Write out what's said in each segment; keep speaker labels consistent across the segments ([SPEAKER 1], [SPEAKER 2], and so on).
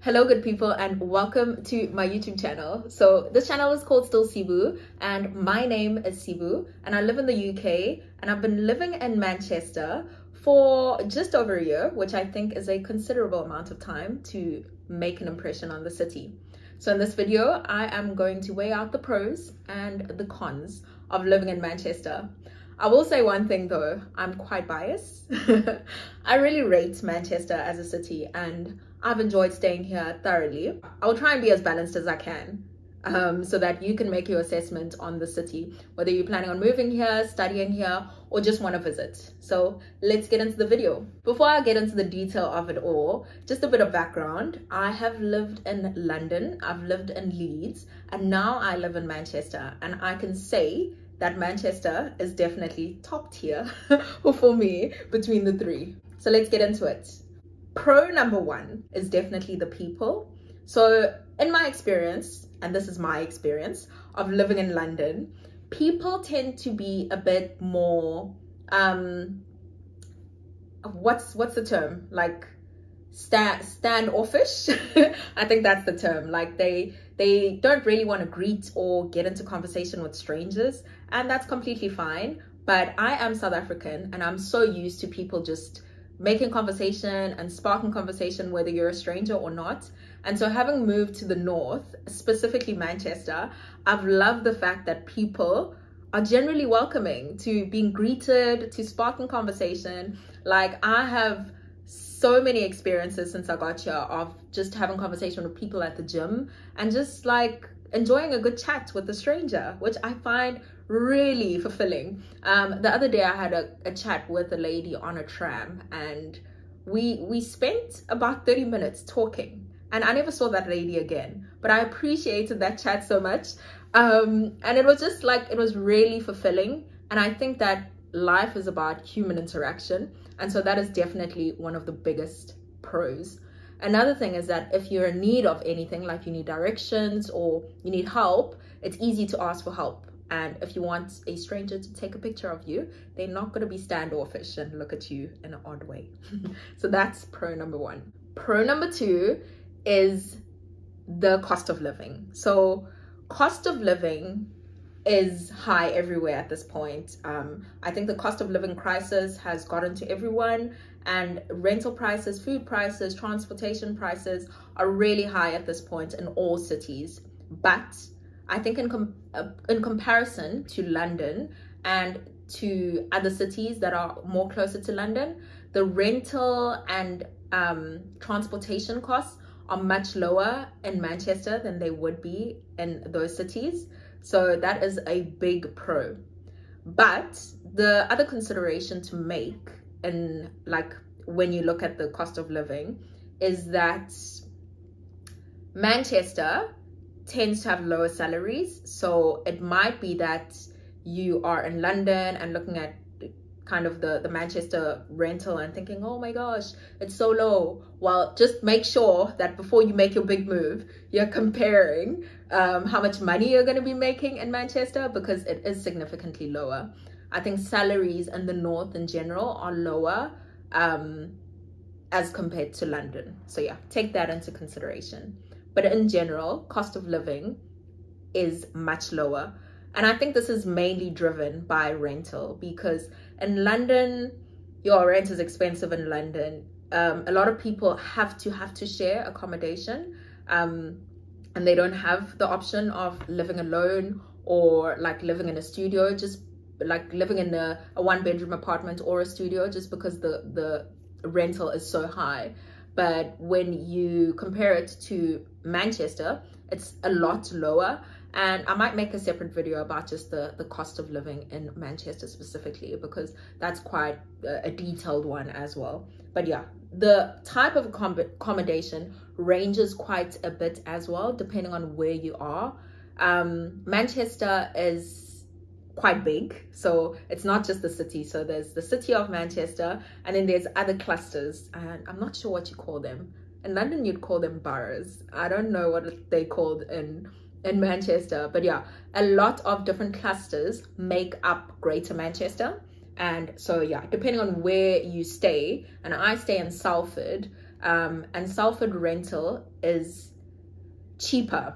[SPEAKER 1] Hello good people and welcome to my YouTube channel. So this channel is called Still Cebu and my name is Cebu and I live in the UK and I've been living in Manchester for just over a year, which I think is a considerable amount of time to make an impression on the city. So in this video, I am going to weigh out the pros and the cons of living in Manchester. I will say one thing though, I'm quite biased. I really rate Manchester as a city and I've enjoyed staying here thoroughly. I will try and be as balanced as I can so that you can make your assessment on the city, whether you're planning on moving here, studying here, or just want to visit. So let's get into the video. Before I get into the detail of it all, just a bit of background. I have lived in London, I've lived in Leeds, and now I live in Manchester. And I can say that Manchester is definitely top tier for me between the three. So let's get into it. Pro number one is definitely the people. So in my experience, and this is my experience of living in London, people tend to be a bit more, what's the term? Like standoffish. I think that's the term. Like they don't really want to greet or get into conversation with strangers, and that's completely fine. But I am South African and I'm so used to people just making conversation and sparking conversation whether you're a stranger or not. And so having moved to the north, specifically Manchester, I've loved the fact that people are generally welcoming to being greeted, to sparking conversation. Like I have so many experiences since I got here of just having conversation with people at the gym and just like enjoying a good chat with a stranger, which I find really fulfilling. The other day I had a chat with a lady on a tram and we spent about 30 minutes talking and I never saw that lady again, but I appreciated that chat so much. And it was just like, it was really fulfilling. And I think that life is about human interaction. And so that is definitely one of the biggest pros. Another thing is that if you're in need of anything, like you need directions or you need help, it's easy to ask for help. And if you want a stranger to take a picture of you, they're not going to be standoffish and look at you in an odd way. So that's pro number one. Pro number two is the cost of living. So cost of living is high everywhere at this point. I think the cost of living crisis has gotten to everyone, and rental prices, food prices, transportation prices are really high at this point in all cities. But I think in comparison to London and to other cities that are more closer to London, the rental and transportation costs are much lower in Manchester than they would be in those cities. So that is a big pro. But the other consideration to make, and like when you look at the cost of living, is that Manchester tends to have lower salaries. So it might be that you are in London and looking at kind of the Manchester rental and thinking, oh my gosh, it's so low. Well, just make sure that before you make your big move, you're comparing how much money you're going to be making in Manchester, because it is significantly lower. I think salaries in the north in general are lower as compared to London. So yeah, take that into consideration. But in general, cost of living is much lower. And I think this is mainly driven by rental, because in London, your rent is expensive in London. A lot of people have to share accommodation, and they don't have the option of living alone or like living in a studio, just like living in a one-bedroom apartment or a studio, just because the rental is so high. But when you compare it to Manchester, it's a lot lower. And I might make a separate video about just the cost of living in Manchester specifically, because that's quite a detailed one as well. But yeah, the type of accommodation ranges quite a bit as well, depending on where you are. Manchester is quite big, so it's not just the city. So there's the city of Manchester, and then there's other clusters, and I'm not sure what you call them. In London, you'd call them boroughs. I don't know what they called in Manchester, but yeah, a lot of different clusters make up Greater Manchester. And so yeah, depending on where you stay, and I stay in Salford, And Salford rental is cheaper,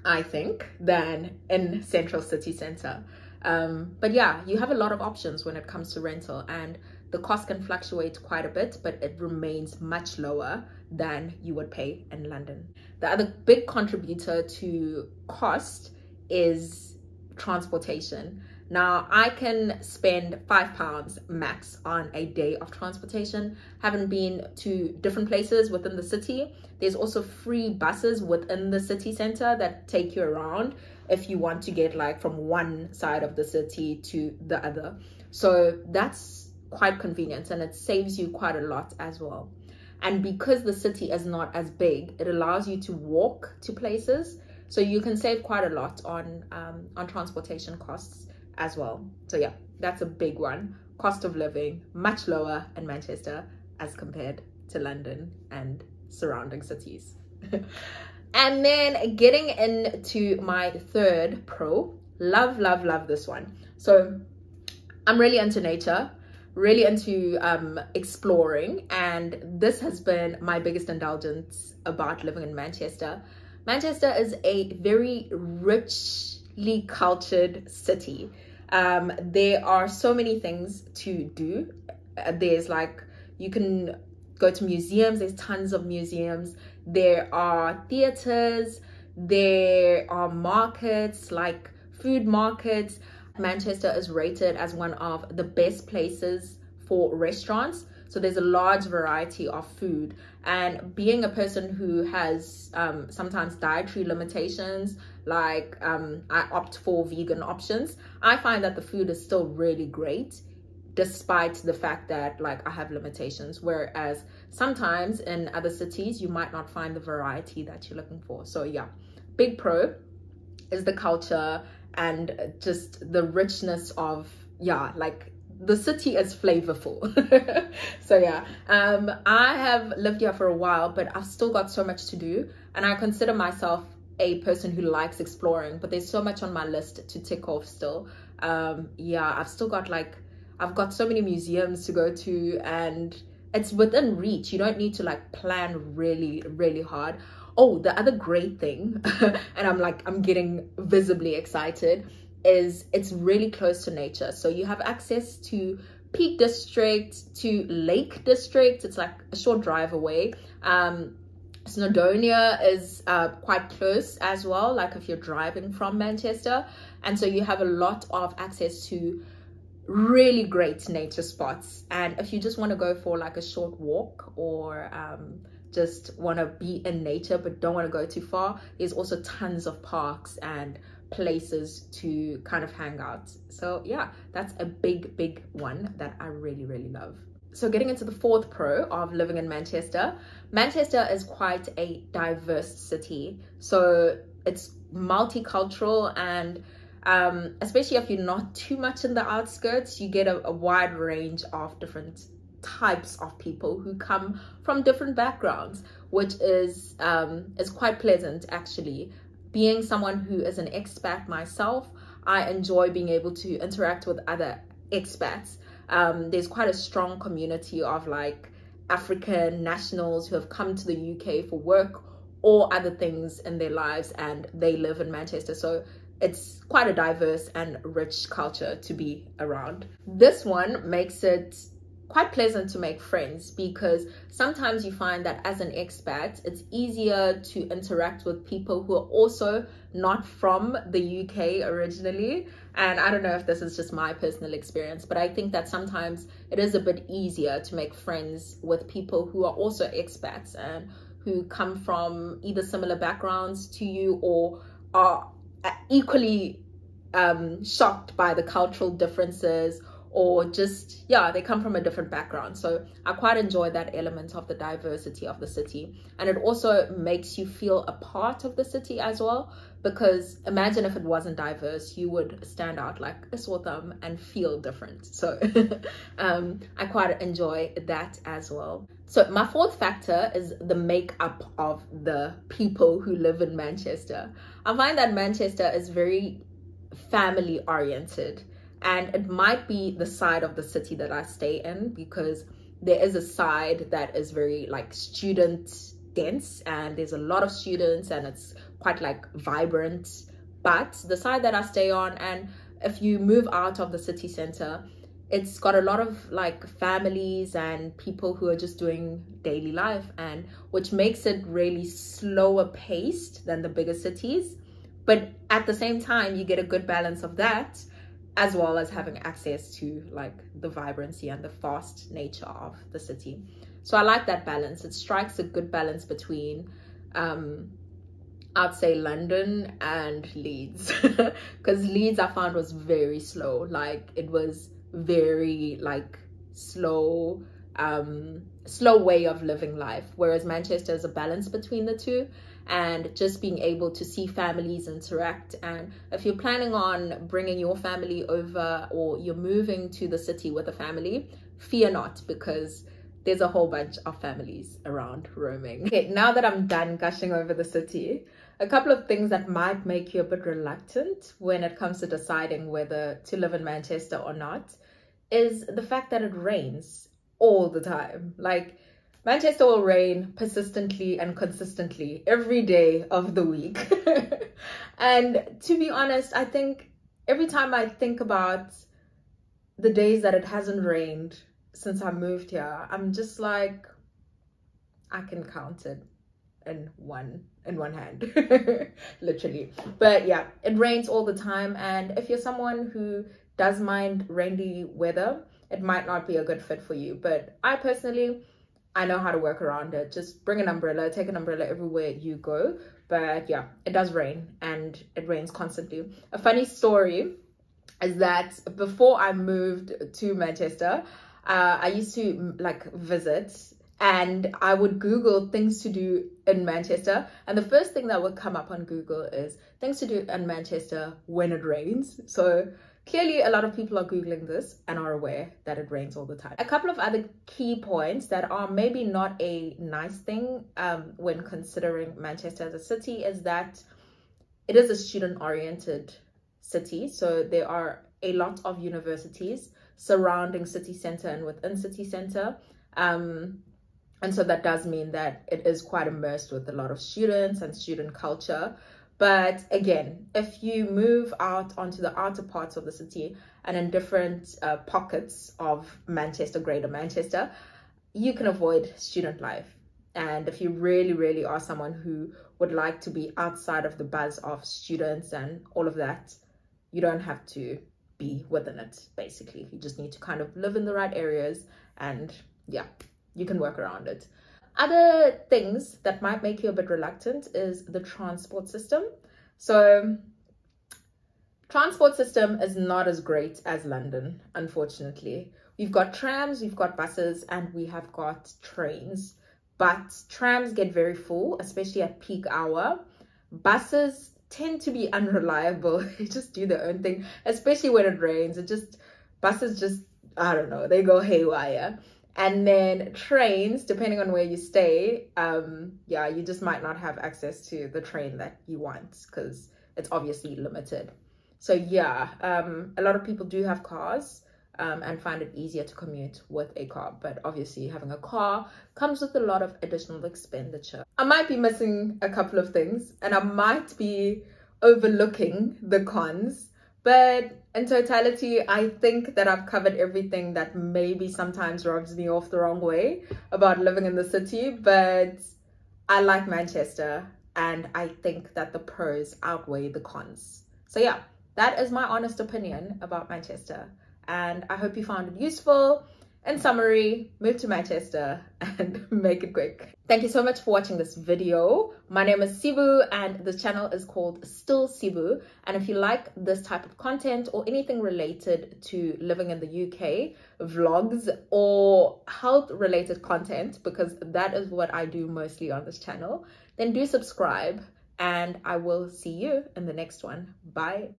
[SPEAKER 1] I think, than in central city center. But yeah, you have a lot of options when it comes to rental, and the cost can fluctuate quite a bit, but it remains much lower than you would pay in London. The other big contributor to cost is transportation. Now, I can spend £5 max on a day of transportation. Haven't been to different places within the city. There's also free buses within the city center that take you around if you want to get like from one side of the city to the other. So that's quite convenient, and it saves you quite a lot as well. And because the city is not as big, it allows you to walk to places, so you can save quite a lot on transportation costs as well. So yeah, that's a big one. Cost of living much lower in Manchester as compared to London and surrounding cities. And then getting into my third pro, love this one. So I'm really into nature, really into exploring, and this has been my biggest indulgence about living in Manchester. Manchester is a very richly cultured city. There are so many things to do. There's like, you can go to museums. There's tons of museums. There are theaters. There are markets, like food markets. Manchester is rated as one of the best places for restaurants. So there's a large variety of food. And being a person who has sometimes dietary limitations, like I opt for vegan options, I find that the food is still really great, despite the fact that like I have limitations. Whereas sometimes in other cities, you might not find the variety that you're looking for. So yeah, big pro is the culture and just the richness of, yeah, like the city is flavorful. So yeah, I have lived here for a while, but I've still got so much to do, and I consider myself a person who likes exploring, but there's so much on my list to tick off still. Yeah, I've got so many museums to go to, and it's within reach. You don't need to like plan really hard. Oh, the other great thing, and I'm getting visibly excited, is it's really close to nature. So you have access to Peak District, to Lake District. It's like a short drive away. Snowdonia is quite close as well, like if you're driving from Manchester. And so you have a lot of access to really great nature spots. And if you just want to go for like a short walk, or just want to be in nature but don't want to go too far, there's also tons of parks and places to kind of hang out. So yeah, that's a big one that I really love. So getting into the fourth pro of living in Manchester, Manchester is quite a diverse city. So it's multicultural, and especially if you're not too much in the outskirts, you get a wide range of different types of people who come from different backgrounds, which is quite pleasant actually. Being someone who is an expat myself, I enjoy being able to interact with other expats. There's quite a strong community of like African nationals who have come to the UK for work or other things in their lives, and they live in Manchester. So it's quite a diverse and rich culture to be around. This one makes it quite pleasant to make friends, because sometimes you find that as an expat, it's easier to interact with people who are also not from the UK originally. And I don't know if this is just my personal experience, but I think that sometimes it is a bit easier to make friends with people who are also expats and who come from either similar backgrounds to you, or are equally shocked by the cultural differences, or just, yeah, they come from a different background. So I quite enjoy that element of the diversity of the city. And it also makes you feel a part of the city as well, because imagine if it wasn't diverse, you would stand out like a sore thumb and feel different. So I quite enjoy that as well. So my fourth factor is the makeup of the people who live in Manchester. I find that Manchester is very family oriented. And it might be the side of the city that I stay in, because there is a side that is very like student dense, and there's a lot of students and it's quite like vibrant. But the side that I stay on, and if you move out of the city center, it's got a lot of like families and people who are just doing daily life, and which makes it really slower paced than the bigger cities. But at the same time, you get a good balance of that, as well as having access to like the vibrancy and the fast nature of the city. So I like that balance. It strikes a good balance between I'd say London and Leeds, because Leeds I found was very slow. Like it was very like slow way of living life, whereas Manchester is a balance between the two, and just being able to see families interact. And if you're planning on bringing your family over, or you're moving to the city with a family, fear not, because there's a whole bunch of families around roaming. Okay, now that I'm done gushing over the city, a couple of things that might make you a bit reluctant when it comes to deciding whether to live in Manchester or not is the fact that it rains all the time. Like, Manchester will rain persistently and consistently every day of the week. And to be honest, I think every time I think about the days that it hasn't rained since I moved here, I'm just like, I can count it in one hand, literally. But yeah, it rains all the time, and if you're someone who does mind rainy weather, it might not be a good fit for you. But I personally, I know how to work around it. Just bring an umbrella, take an umbrella everywhere you go. But yeah, it does rain, and it rains constantly. A funny story is that before I moved to Manchester, I used to like visit, and I would Google things to do in Manchester, and the first thing that would come up on Google is things to do in Manchester when it rains. So clearly a lot of people are Googling this and are aware that it rains all the time. A couple of other key points that are maybe not a nice thing when considering Manchester as a city is that it is a student-oriented city. So there are a lot of universities surrounding city center and within city center. And so that does mean that it is quite immersed with a lot of students and student culture. But again, if you move out onto the outer parts of the city and in different pockets of Manchester, Greater Manchester, you can avoid student life. And if you really, really are someone who would like to be outside of the buzz of students and all of that, you don't have to be within it, basically. You just need to kind of live in the right areas, and yeah, you can work around it. Other things that might make you a bit reluctant is the transport system. So transport system is not as great as London, unfortunately. We've got trams, we've got buses, and we have got trains. But trams get very full, especially at peak hour. Buses tend to be unreliable. They just do their own thing, especially when it rains. Buses just, I don't know, they go haywire. And then trains, depending on where you stay, yeah, you just might not have access to the train that you want because it's obviously limited. So yeah, a lot of people do have cars and find it easier to commute with a car. But obviously having a car comes with a lot of additional expenditure. I might be missing a couple of things, and I might be overlooking the cons. But in totality, I think that I've covered everything that maybe sometimes rubs me off the wrong way about living in the city. But I like Manchester, and I think that the pros outweigh the cons. So yeah, that is my honest opinion about Manchester. And I hope you found it useful. In summary, move to Manchester and make it quick. Thank you so much for watching this video. My name is Sibu, and this channel is called Still Sibu. And if you like this type of content or anything related to living in the UK, vlogs or health related content, because that is what I do mostly on this channel, then do subscribe, and I will see you in the next one. Bye.